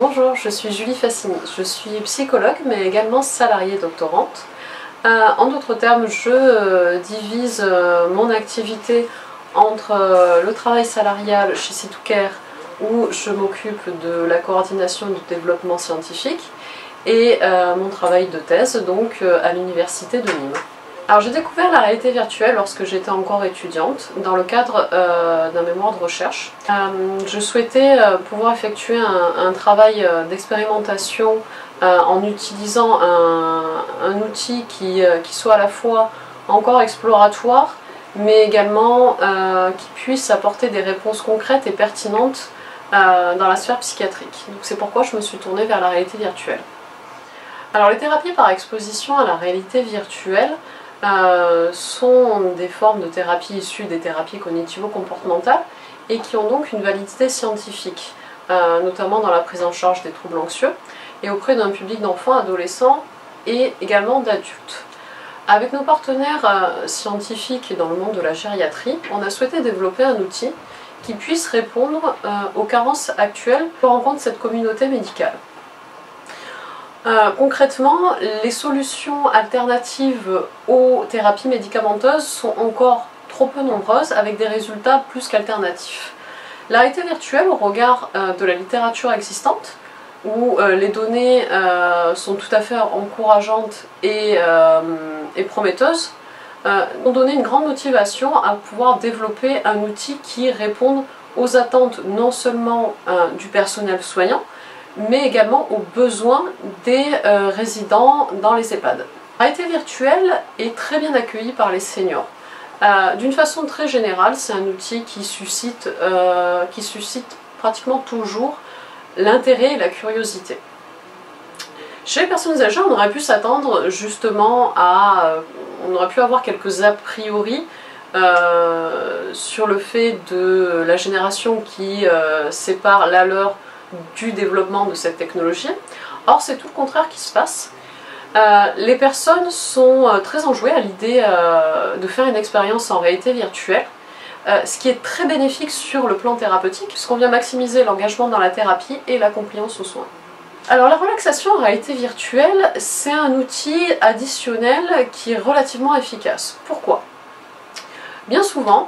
Bonjour, je suis Julie Fassini, je suis psychologue mais également salariée doctorante. En d'autres termes, je divise mon activité entre le travail salarial chez C2Care où je m'occupe de la coordination du développement scientifique et mon travail de thèse donc à l'université de Nîmes. Alors j'ai découvert la réalité virtuelle lorsque j'étais encore étudiante dans le cadre d'un mémoire de recherche. Je souhaitais pouvoir effectuer un travail d'expérimentation en utilisant un outil qui soit à la fois encore exploratoire mais également qui puisse apporter des réponses concrètes et pertinentes dans la sphère psychiatrique. Donc c'est pourquoi je me suis tournée vers la réalité virtuelle. Alors les thérapies par exposition à la réalité virtuelle sont des formes de thérapie issues des thérapies cognitivo-comportementales et qui ont donc une validité scientifique, notamment dans la prise en charge des troubles anxieux et auprès d'un public d'enfants, adolescents et également d'adultes. Avec nos partenaires scientifiques dans le monde de la gériatrie, on a souhaité développer un outil qui puisse répondre aux carences actuelles que rencontre cette communauté médicale. Concrètement, les solutions alternatives aux thérapies médicamenteuses sont encore trop peu nombreuses avec des résultats plus qu'alternatifs. La réalité virtuelle, au regard de la littérature existante, où les données sont tout à fait encourageantes et prometteuses, ont donné une grande motivation à pouvoir développer un outil qui réponde aux attentes non seulement du personnel soignant, mais également aux besoins des résidents dans les EHPAD. La réalité virtuelle est très bien accueillie par les seniors. D'une façon très générale, c'est un outil qui suscite pratiquement toujours l'intérêt et la curiosité. Chez les personnes âgées, on aurait pu s'attendre justement à... on aurait pu avoir quelques a priori sur le fait de la génération qui sépare la leur du développement de cette technologie. Or, c'est tout le contraire qui se passe. Les personnes sont très enjouées à l'idée de faire une expérience en réalité virtuelle, ce qui est très bénéfique sur le plan thérapeutique, puisqu'on vient maximiser l'engagement dans la thérapie et la compliance aux soins. Alors la relaxation en réalité virtuelle, c'est un outil additionnel qui est relativement efficace. Pourquoi? Bien souvent,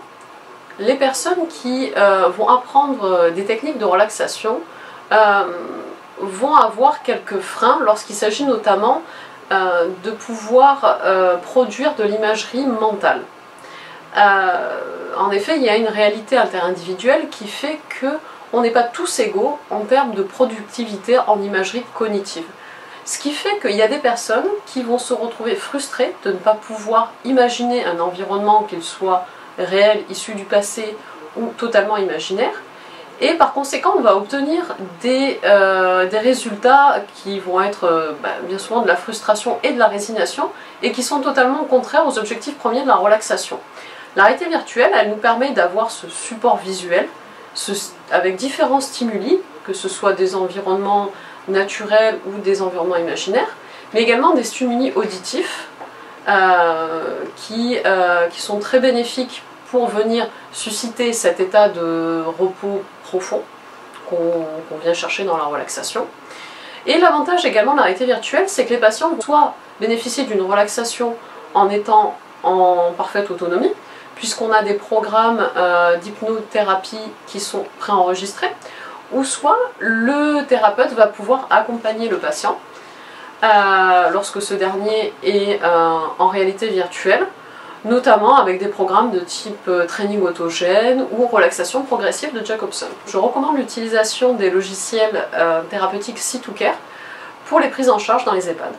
les personnes qui vont apprendre des techniques de relaxation vont avoir quelques freins lorsqu'il s'agit notamment de pouvoir produire de l'imagerie mentale. En effet, il y a une réalité interindividuelle qui fait qu'on n'est pas tous égaux en termes de productivité en imagerie cognitive. Ce qui fait qu'il y a des personnes qui vont se retrouver frustrées de ne pas pouvoir imaginer un environnement, qu'il soit réel, issu du passé ou totalement imaginaire. Et par conséquent, on va obtenir des résultats qui vont être bien souvent de la frustration et de la résignation et qui sont totalement contraires aux objectifs premiers de la relaxation. La réalité virtuelle, elle nous permet d'avoir ce support visuel avec différents stimuli, que ce soit des environnements naturels ou des environnements imaginaires, mais également des stimuli auditifs qui sont très bénéfiques pour venir susciter cet état de repos profond qu'on vient chercher dans la relaxation. Et l'avantage également de la réalité virtuelle, c'est que les patients vont soit bénéficier d'une relaxation en étant en parfaite autonomie, puisqu'on a des programmes d'hypnothérapie qui sont préenregistrés, ou soit le thérapeute va pouvoir accompagner le patient lorsque ce dernier est en réalité virtuelle, notamment avec des programmes de type training autogène ou relaxation progressive de Jacobson. Je recommande l'utilisation des logiciels thérapeutiques C2Care pour les prises en charge dans les EHPAD.